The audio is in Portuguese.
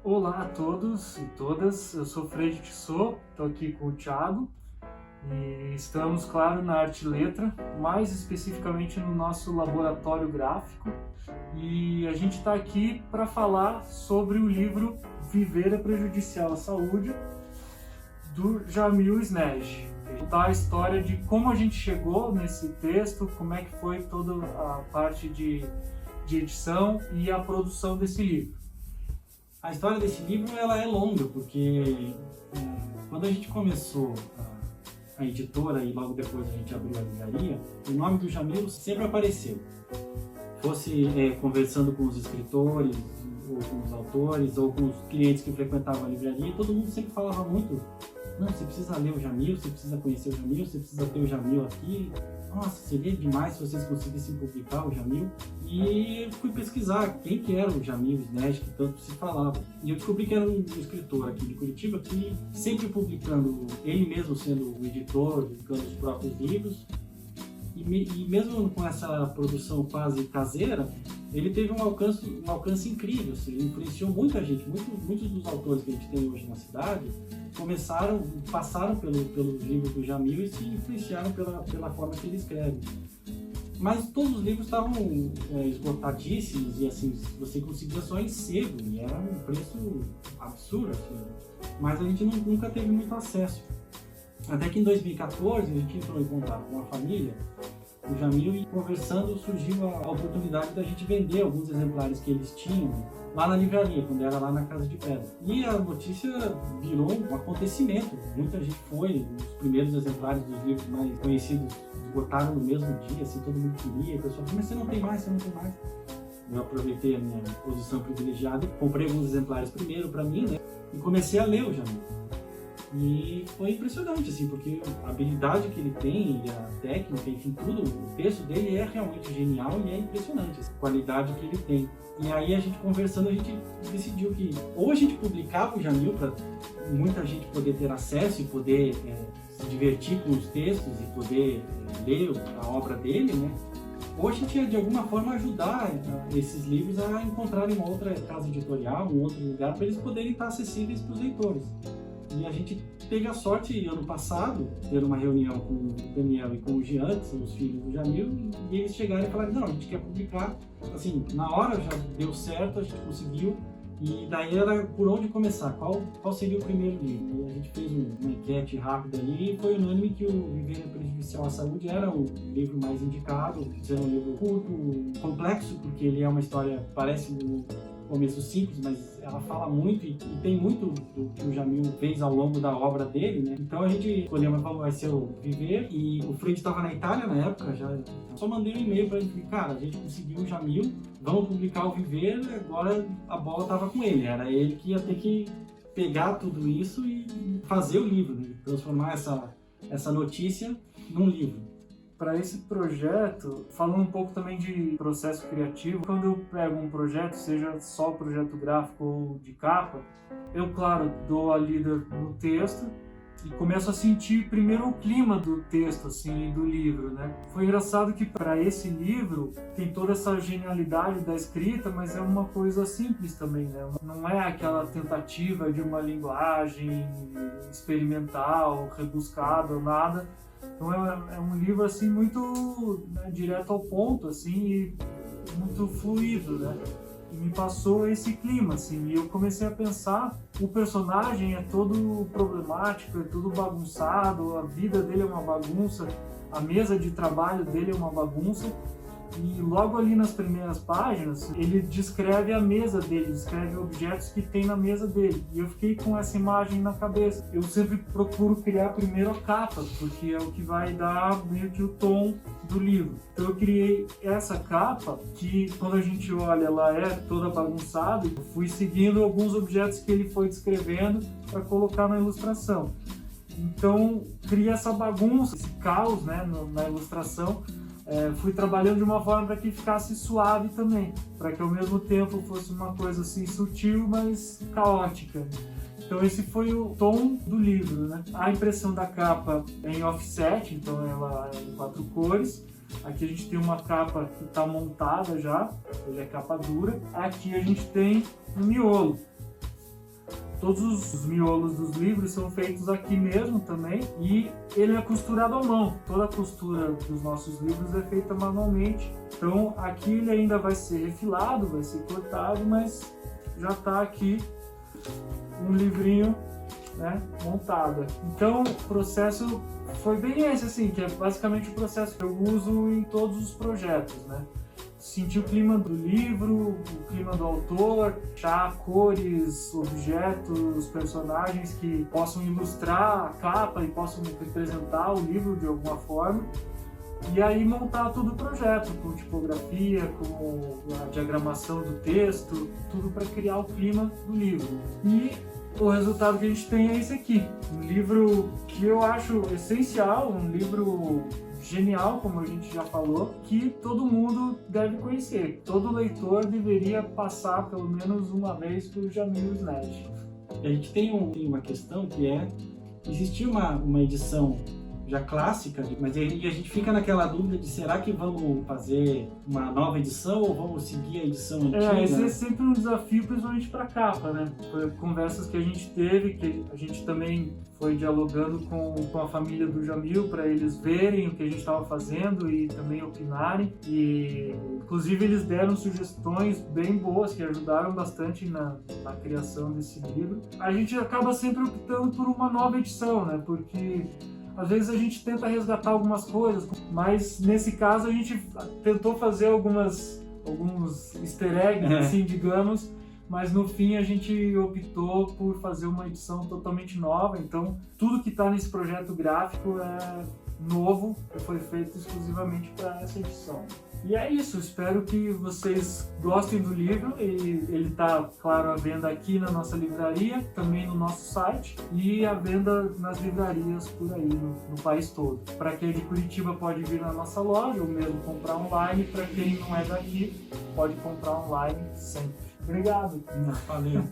Olá a todos e todas, eu sou Freire Tissot, estou aqui com o Thiago e estamos, claro, na Arte e Letra, mais especificamente no nosso laboratório gráfico, e a gente está aqui para falar sobre o livro Viver é Prejudicial à Saúde, do Jamil Sneddh. Contar a história de como a gente chegou nesse texto, como é que foi toda a parte de edição e a produção desse livro. A história desse livro ela é longa, porque quando a gente começou a editora e logo depois a gente abriu a livraria, o nome do Jamil sempre apareceu. Fosse conversando com os escritores, ou com os autores, ou com os clientes que frequentavam a livraria, todo mundo sempre falava muito: não, você precisa ler o Jamil, você precisa conhecer o Jamil, você precisa ter o Jamil aqui. Nossa, seria demais se vocês conseguissem publicar o Jamil. E fui pesquisar quem que era o Jamil Sneddh, que tanto se falava. E eu descobri que era um escritor aqui de Curitiba que, sempre publicando, ele mesmo sendo o editor, publicando os próprios livros, e mesmo com essa produção quase caseira, ele teve um alcance incrível, assim, ele influenciou muita gente. Muitos dos autores que a gente tem hoje na cidade passaram pelos livros do Jamil e se influenciaram pela forma que ele escreve. Mas todos os livros estavam esgotadíssimos e assim, você conseguia só em sebo, e era um preço absurdo, assim. Mas a gente nunca teve muito acesso. Até que em 2014 a gente entrou em contato com a família do Jamil e, conversando, surgiu a oportunidade da gente vender alguns exemplares que eles tinham lá na livraria, quando era lá na Casa de Pedra. E a notícia virou um acontecimento. Muita gente foi, os primeiros exemplares dos livros mais conhecidos esgotaram no mesmo dia, assim, todo mundo queria, e o pessoal falou: mas você não tem mais, você não tem mais. Eu aproveitei a minha posição privilegiada, comprei alguns exemplares primeiro para mim, né, e comecei a ler o Jamil. E foi impressionante, assim, porque a habilidade que ele tem, e a técnica, enfim, tudo, o texto dele é realmente genial e é impressionante, a qualidade que ele tem. E aí a gente conversando, a gente decidiu que ou a gente publicava o Jamil para muita gente poder ter acesso e poder se divertir com os textos e poder ler a obra dele, né? Ou a gente ia de alguma forma ajudar esses livros a encontrarem uma outra casa editorial, um outro lugar para eles poderem estar acessíveis para os leitores. E a gente teve a sorte, ano passado, ter uma reunião com o Daniel e com o Jean, que são os filhos do Jamil, e eles chegaram e falaram: não, a gente quer publicar. Assim, na hora já deu certo, a gente conseguiu, e daí era por onde começar, qual seria o primeiro livro. E a gente fez uma enquete rápida ali, e foi unânime que o Viver é Prejudicial à Saúde era o livro mais indicado, sendo um livro curto, complexo, porque ele é uma história, parece no começo simples, mas ela fala muito e tem muito do que o Jamil fez ao longo da obra dele, né? Então a gente escolheu, mas vai ser o Viver, e o Freire estava na Itália na época, já só mandei um e-mail para ele: cara, a gente conseguiu o Jamil, vamos publicar o Viver. Agora a bola estava com ele, era ele que ia ter que pegar tudo isso e fazer o livro, né? Transformar essa notícia num livro. Para esse projeto, falando um pouco também de processo criativo, quando eu pego um projeto, seja só projeto gráfico ou de capa, eu, claro, dou a lida no texto e começo a sentir primeiro o clima do texto, assim, do livro, né? Foi engraçado que para esse livro tem toda essa genialidade da escrita, mas é uma coisa simples também, né? Não é aquela tentativa de uma linguagem experimental, rebuscada, nada. Então é um livro assim muito, né, direto ao ponto, assim, e muito fluido, né? E me passou esse clima, assim, e eu comecei a pensar: o personagem é todo problemático, é todo bagunçado, a vida dele é uma bagunça, a mesa de trabalho dele é uma bagunça. E logo ali nas primeiras páginas, ele descreve a mesa dele, descreve objetos que tem na mesa dele. E eu fiquei com essa imagem na cabeça. Eu sempre procuro criar primeiro a capa, porque é o que vai dar meio que o tom do livro. Então eu criei essa capa, que quando a gente olha, ela é toda bagunçada. Eu fui seguindo alguns objetos que ele foi descrevendo para colocar na ilustração. Então cria essa bagunça, esse caos, né, na ilustração. Fui trabalhando de uma forma para que ficasse suave também, para que ao mesmo tempo fosse uma coisa assim sutil, mas caótica. Então esse foi o tom do livro, né? A impressão da capa é em offset, então ela é em 4 cores. Aqui a gente tem uma capa que está montada já, ele é capa dura. Aqui a gente tem um miolo. Todos os miolos dos livros são feitos aqui mesmo também, e ele é costurado à mão. Toda a costura dos nossos livros é feita manualmente. Então aqui ele ainda vai ser refilado, vai ser cortado, mas já está aqui um livrinho, né, montado. Então o processo foi bem esse, assim, que é basicamente o processo que eu uso em todos os projetos, né? Sentir o clima do livro, o clima do autor, achar cores, objetos, personagens que possam ilustrar a capa e possam representar o livro de alguma forma. E aí montar todo o projeto, com tipografia, com a diagramação do texto, tudo para criar o clima do livro. E o resultado que a gente tem é esse aqui, um livro que eu acho essencial, um livro genial, como a gente já falou, que todo mundo deve conhecer. Todo leitor deveria passar pelo menos uma vez por Jamil Sneddon. A gente tem uma questão que é, existia uma edição já clássica, mas a gente fica naquela dúvida de será que vamos fazer uma nova edição ou vamos seguir a edição antiga? Esse é sempre um desafio, principalmente para a capa, né? Foi conversas que a gente teve, que a gente também foi dialogando com a família do Jamil para eles verem o que a gente estava fazendo e também opinarem. E inclusive eles deram sugestões bem boas que ajudaram bastante na criação desse livro. A gente acaba sempre optando por uma nova edição, né? Porque às vezes a gente tenta resgatar algumas coisas, mas nesse caso a gente tentou fazer alguns easter eggs, assim, digamos, mas no fim a gente optou por fazer uma edição totalmente nova. Então tudo que está nesse projeto gráfico é novo, foi feito exclusivamente para essa edição. E é isso, espero que vocês gostem do livro. Ele está, claro, à venda aqui na nossa livraria, também no nosso site e à venda nas livrarias por aí no país todo. Para quem é de Curitiba pode vir na nossa loja ou mesmo comprar online. Para quem não é daqui, pode comprar online sempre. Obrigado. Valeu.